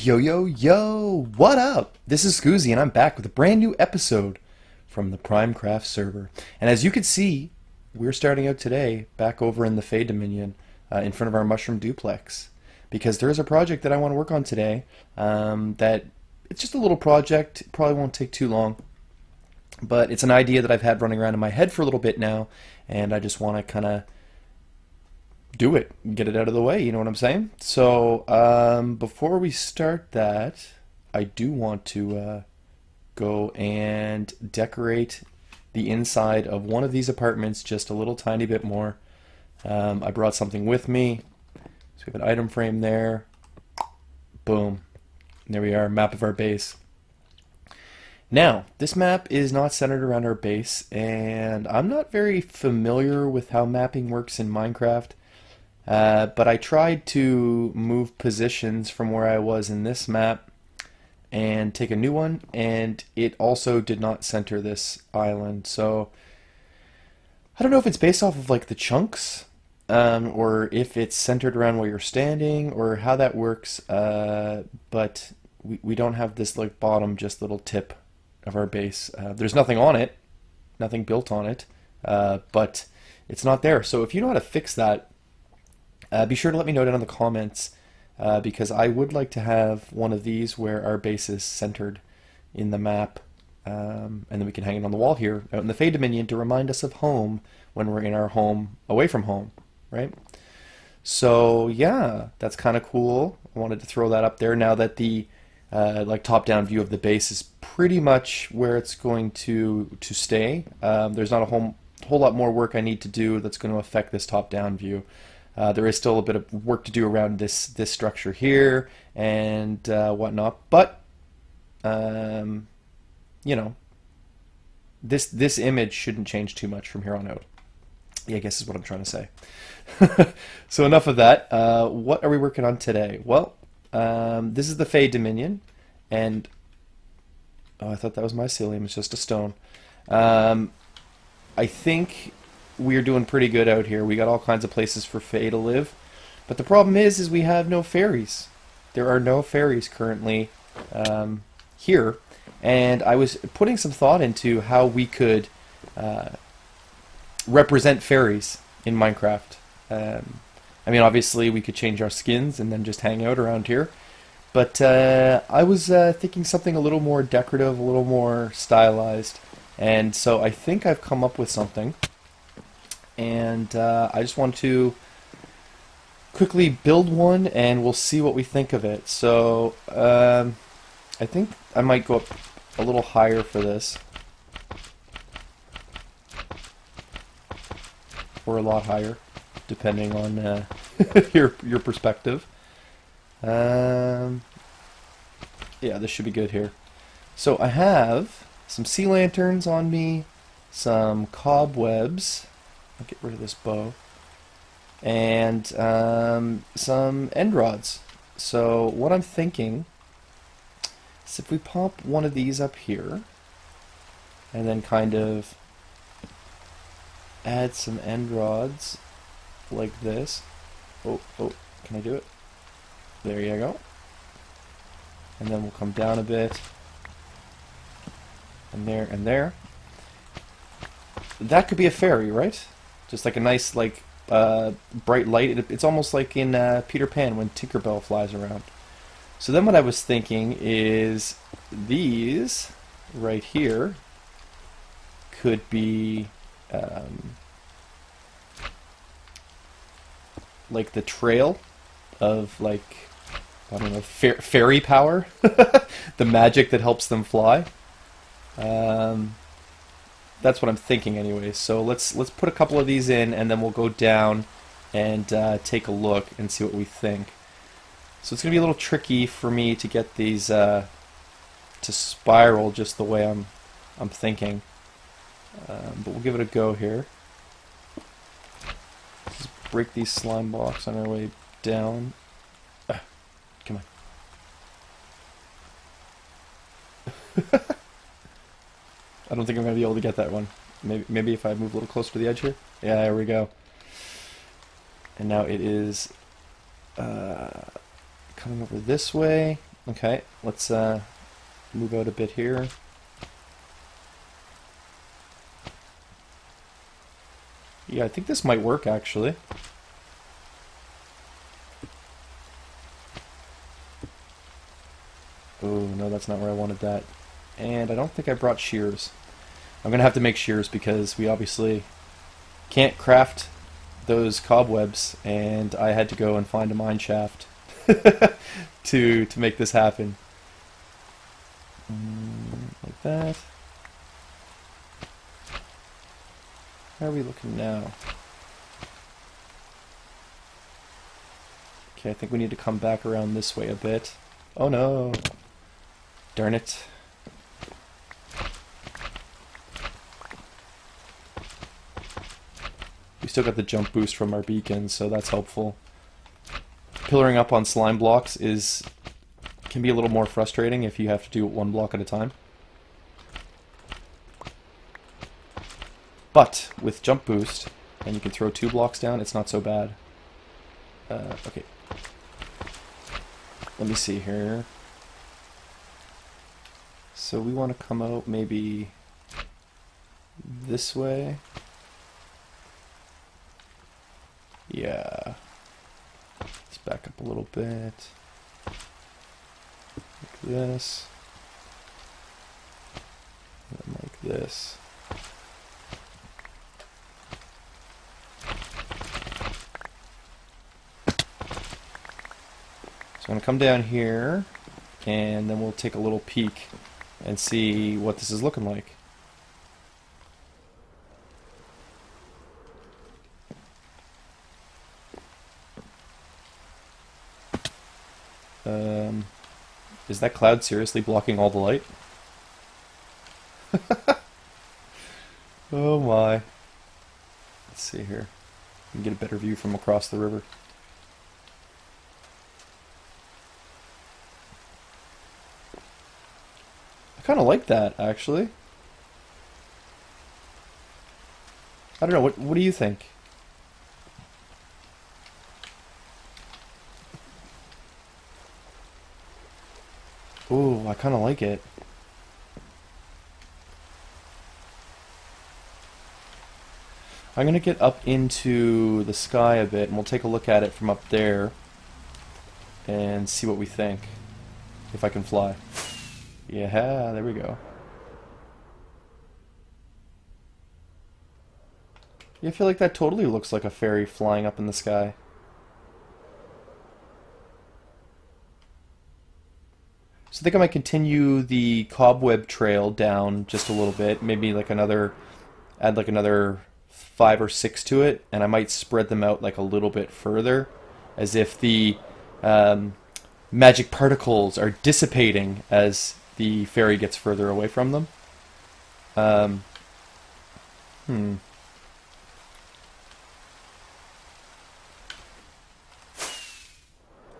Yo, yo, yo! What up? This is Scoozy, and I'm back with a brand new episode from the Primecraft server. And as you can see, we're starting out today back over in the Fae Dominion in front of our mushroom duplex. Because there is a project that I want to work on today that it's just a little project, it probably won't take too long. But it's an idea that I've had running around in my head for a little bit now, and I just want to kind of do it, get it out of the way, you know what I'm saying? So before we start that, I do want to go and decorate the inside of one of these apartments just a little tiny bit more. I brought something with me, so we have an item frame there. Boom. And there we are, map of our base. Now, this map is not centered around our base, and I'm not very familiar with how mapping works in Minecraft. But I tried to move positions from where I was in this map and take a new one, and it also did not center this island. So I don't know if it's based off of like the chunks, or if it's centered around where you're standing, or how that works. But we don't have this like bottom, just little tip of our base. There's nothing on it, nothing built on it, but it's not there. So if you know how to fix that, be sure to let me know down in the comments, because I would like to have one of these where our base is centered in the map, and then we can hang it on the wall here out in the Fae Dominion to remind us of home when we're in our home away from home, right? So yeah, that's kind of cool. I wanted to throw that up there now that the like top-down view of the base is pretty much where it's going to stay. There's not a whole lot more work I need to do that's going to affect this top-down view. There is still a bit of work to do around this structure here and whatnot, but you know, this image shouldn't change too much from here on out. Yeah, I guess is what I'm trying to say. So enough of that. What are we working on today? Well, this is the Fae Dominion, and oh, I thought that was mycelium. It's just a stone. I think we're doing pretty good out here. We got all kinds of places for Fae to live, but the problem is we have no fairies. There are no fairies currently here, and I was putting some thought into how we could represent fairies in Minecraft. I mean, obviously we could change our skins and then just hang out around here, but I was thinking something a little more decorative, a little more stylized, and so I think I've come up with something. And I just want to quickly build one, and we'll see what we think of it. So I think I might go up a little higher for this, or a lot higher, depending on your perspective. Yeah, this should be good here. So I have some sea lanterns on me, some cobwebs. I'll get rid of this bow, and some end rods. So what I'm thinking is if we pop one of these up here and then kind of add some end rods like this. Oh, can I do it? There you go. And then we'll come down a bit, and there and there. That could be a fairy, right? Just like a nice, like, bright light. It's almost like in Peter Pan when Tinkerbell flies around. So then what I was thinking is these right here could be like the trail of, like, I don't know, fairy power. The magic that helps them fly. That's what I'm thinking anyway. So let's put a couple of these in, and then we'll go down and take a look and see what we think. So it's gonna be a little tricky for me to get these to spiral just the way I'm thinking, but we'll give it a go here. Just break these slime blocks on our way down. Come on. I don't think I'm going to be able to get that one. Maybe if I move a little closer to the edge here. Yeah, there we go. And now it is coming over this way, Okay, let's move out a bit here. Yeah, I think this might work actually. Oh, no, that's not where I wanted that. And I don't think I brought shears. I'm going to have to make shears because we obviously can't craft those cobwebs, and I had to go and find a mine shaft to make this happen. Like that. How are we looking now? Okay, I think we need to come back around this way a bit. Oh no! Darn it. We still got the jump boost from our beacons, so that's helpful. Pillaring up on slime blocks can be a little more frustrating if you have to do it one block at a time. But with jump boost, and you can throw 2 blocks down, it's not so bad. Okay. Let me see here. So we want to come out maybe this way. Yeah. Let's back up a little bit. Like this. And like this. So I'm going to come down here, and then we'll take a little peek and see what this is looking like. Is that cloud seriously blocking all the light? Oh my. Let's see here. We can get a better view from across the river. I kind of like that, actually. I don't know, what do you think? Ooh, I kind of like it. I'm going to get up into the sky a bit, and we'll take a look at it from up there and see what we think, if I can fly. Yeah, there we go. Yeah, I feel like that totally looks like a fairy flying up in the sky. So I think I might continue the cobweb trail down just a little bit, maybe like add like another 5 or 6 to it, and I might spread them out like a little bit further, as if the magic particles are dissipating as the fairy gets further away from them. I'm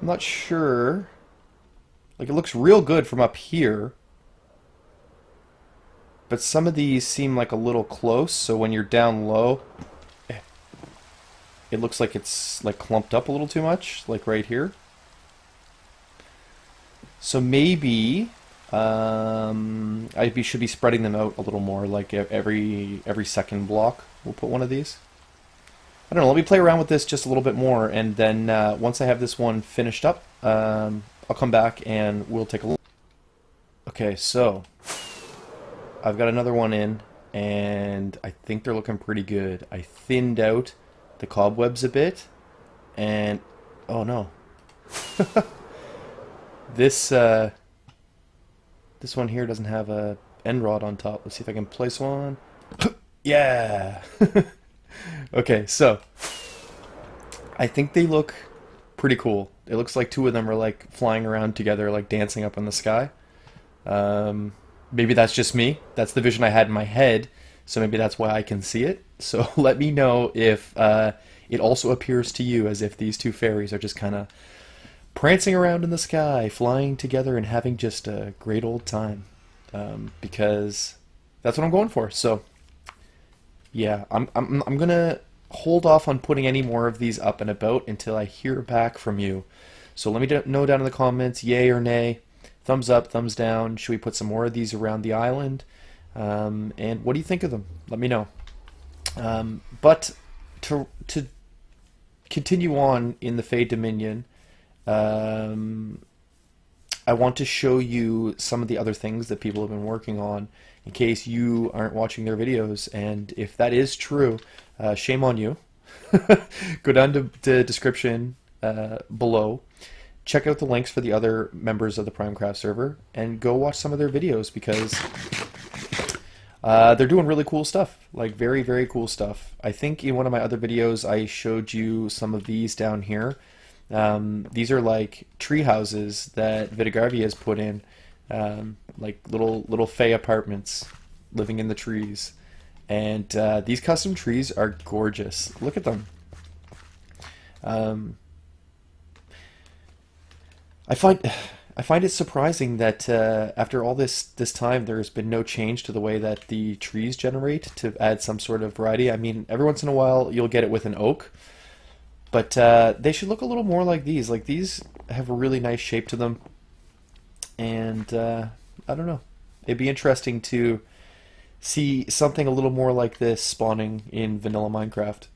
not sure. Like, it looks real good from up here, but some of these seem like a little close, so when you're down low, it looks like it's like clumped up a little too much, like right here. So maybe should be spreading them out a little more, like every second block we'll put one of these. I don't know, let me play around with this just a little bit more, and then once I have this one finished up, I'll come back and we'll take a look. Okay, so I've got another one in, and I think they're looking pretty good. I thinned out the cobwebs a bit, and oh no. This one here doesn't have a end rod on top. Let's see if I can place one. Yeah. Okay, so I think they look pretty cool. It looks like 2 of them are like flying around together, like dancing up in the sky. Maybe that's just me. That's the vision I had in my head, so maybe that's why I can see it. So let me know if it also appears to you as if these 2 fairies are just kind of prancing around in the sky, flying together and having just a great old time. Because that's what I'm going for. So yeah, I'm gonna hold off on putting any more of these up and about until I hear back from you. So let me know down in the comments, yay or nay. Thumbs up, thumbs down. Should we put some more of these around the island? And what do you think of them? Let me know. But to continue on in the Fae Dominion, I want to show you some of the other things that people have been working on in case you aren't watching their videos. And if that is true, shame on you. Go down to the description below. Check out the links for the other members of the Primecraft server and go watch some of their videos because they're doing really cool stuff, like very, very cool stuff. I think in one of my other videos I showed you some of these down here. These are like tree houses that Vitagarvia has put in, like little Fae apartments living in the trees. And these custom trees are gorgeous. Look at them. I find it surprising that after all this time, there's been no change to the way that the trees generate to add some sort of variety. I mean, every once in a while you'll get it with an oak, but they should look a little more like these. Like these have a really nice shape to them, and I don't know. It'd be interesting to see something a little more like this spawning in vanilla Minecraft.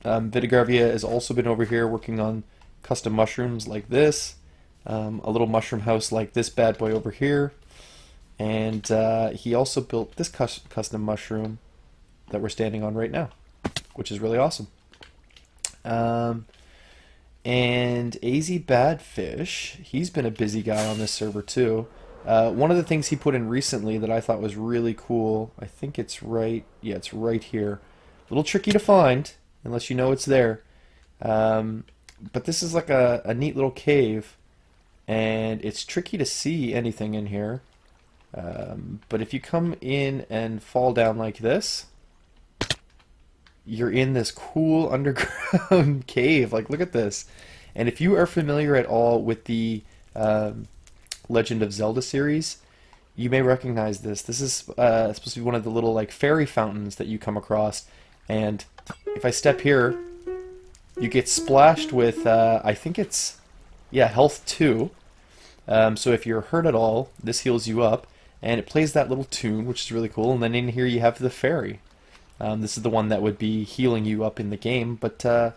Vitagarvia has also been over here working on custom mushrooms like this. A little mushroom house like this bad boy over here, and he also built this custom mushroom that we're standing on right now, which is really awesome. And AZ Badfish, he's been a busy guy on this server too. One of the things he put in recently that I thought was really cool, I think it's right, yeah, it's right here. A little tricky to find unless you know it's there, but this is like a neat little cave. And it's tricky to see anything in here, but if you come in and fall down like this, you're in this cool underground cave. Like, look at this. And if you are familiar at all with the Legend of Zelda series, you may recognize this. This is supposed to be one of the little like fairy fountains that you come across. And if I step here, you get splashed with, I think it's, yeah, health 2. So if you're hurt at all, this heals you up, and it plays that little tune, which is really cool. And then in here you have the fairy. This is the one that would be healing you up in the game, but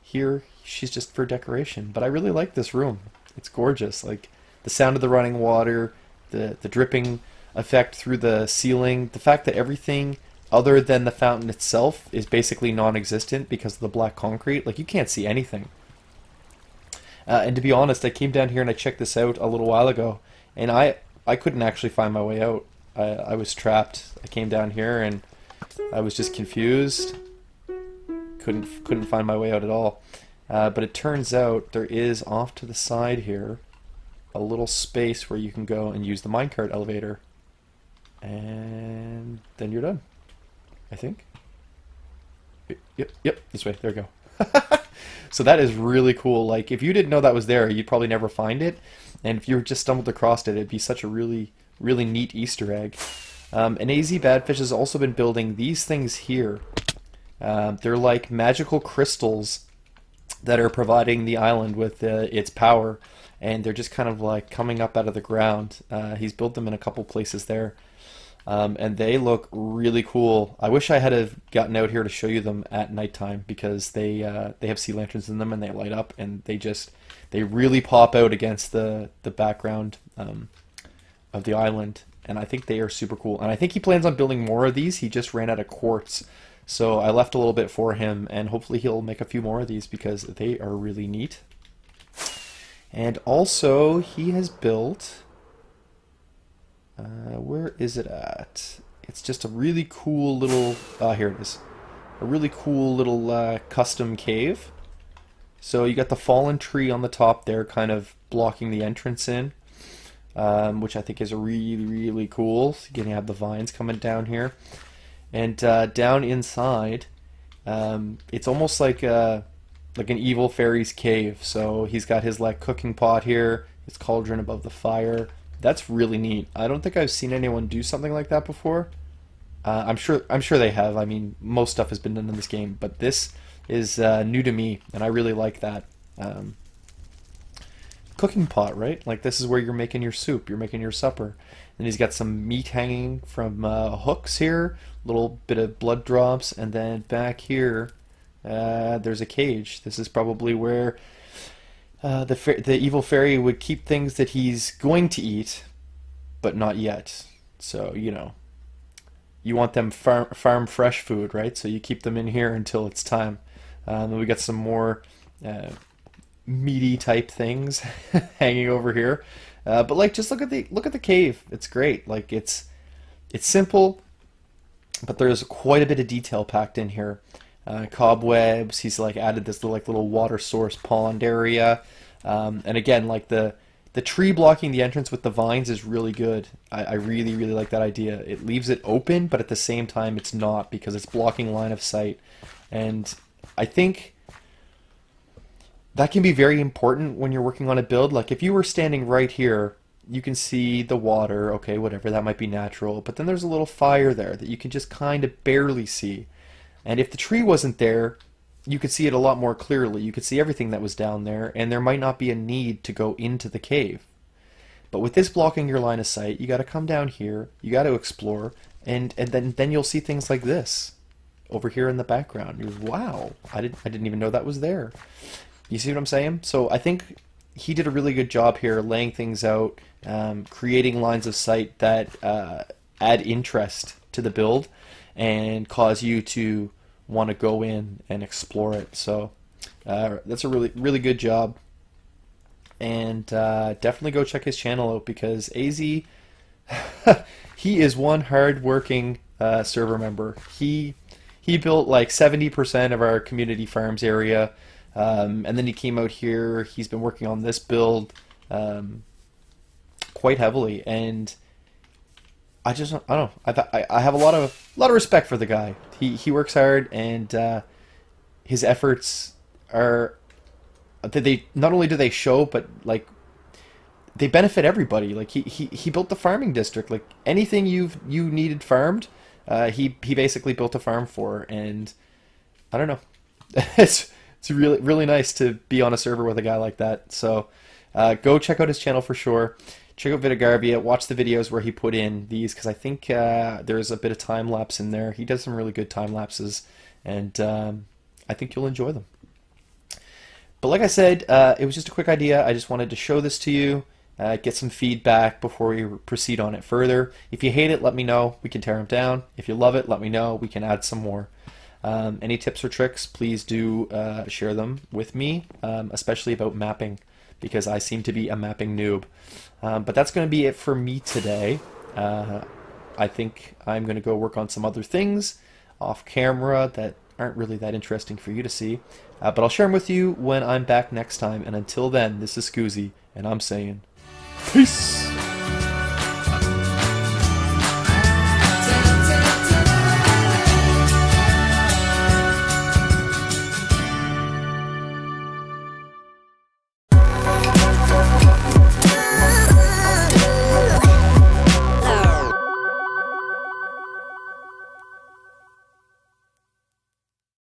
here she's just for decoration. But I really like this room. It's gorgeous. Like the sound of the running water, the dripping effect through the ceiling, the fact that everything other than the fountain itself is basically non-existent because of the black concrete. Like you can't see anything. And to be honest, I came down here and I checked this out a little while ago, and I couldn't actually find my way out. I was trapped. I came down here and I was just confused. Couldn't find my way out at all. But it turns out there is off to the side here a little space where you can go and use the minecart elevator, and then you're done. I think. Yep, this way. There we go. So that is really cool. Like, if you didn't know that was there, you'd probably never find it. And if you just stumbled across it, it'd be such a really, really neat Easter egg. And AZ Badfish has also been building these things here. They're like magical crystals that are providing the island with its power. And they're just kind of like coming up out of the ground. He's built them in a couple places there. And they look really cool. I wish I had have gotten out here to show you them at nighttime because they have sea lanterns in them and they light up and they really pop out against the background of the island. And I think they are super cool. And I think he plans on building more of these. He just ran out of quartz, so I left a little bit for him, and hopefully he'll make a few more of these because they are really neat. And also he has built. Where is it at? It's just a really cool little, here it is. A really cool little custom cave. So you got the fallen tree on the top there kind of blocking the entrance in, which I think is really, really cool. So you're going to have the vines coming down here. And down inside, it's almost like an evil fairy's cave. So he's got his like cooking pot here, his cauldron above the fire. That's really neat. I don't think I've seen anyone do something like that before. I'm sure they have. I mean, most stuff has been done in this game, but this is new to me, and I really like that. cooking pot, right? Like this is where you're making your soup, you're making your supper. And he's got some meat hanging from hooks here, a little bit of blood drops, and then back here there's a cage. This is probably where the evil fairy would keep things that he's going to eat, but not yet. So, you know, you want them farm fresh food, right? So you keep them in here until it's time. Then we got some more meaty type things hanging over here. But like, just look at the cave. It's great. Like it's simple, but there's quite a bit of detail packed in here. Cobwebs. He's like added this little water source pond area, and again, like the tree blocking the entrance with the vines is really good. I really, really like that idea. It leaves it open, but at the same time it's not, because it's blocking line of sight. And I think that can be very important when you're working on a build. Like if you were standing right here, you can see the water, okay, whatever, that might be natural, but then there's a little fire there that you can just kind of barely see. And if the tree wasn't there, you could see it a lot more clearly. You could see everything that was down there, and there might not be a need to go into the cave. But with this blocking your line of sight, you got to come down here, you got to explore, and then you'll see things like this over here in the background. You're, wow, I didn't even know that was there. You see what I'm saying? So I think he did a really good job here, laying things out, creating lines of sight that add interest to the build and cause you to want to go in and explore it. So that's a really, really good job. And definitely go check his channel out, because AZ, he is one hard-working server member. He built like 70% of our community farms area, and then he came out here. He's been working on this build quite heavily, and I don't know. I have a lot of respect for the guy. He works hard, and his efforts are, they not only do they show, but like they benefit everybody. Like he built the farming district. Like anything you needed farmed, he basically built a farm for. And I don't know. It's really, really nice to be on a server with a guy like that. So go check out his channel for sure. Check out Vitagarbia, watch the videos where he put in these, because I think there's a bit of time lapse in there. He does some really good time lapses, and I think you'll enjoy them. But like I said, it was just a quick idea. I just wanted to show this to you, get some feedback before we proceed on it further. If you hate it, let me know. We can tear them down. If you love it, let me know. We can add some more. Any tips or tricks, please do share them with me, especially about mapping, because I seem to be a mapping noob. But that's going to be it for me today. I think I'm going to go work on some other things off camera that aren't really that interesting for you to see. But I'll share them with you when I'm back next time. And until then, this is Scoozy, and I'm saying peace!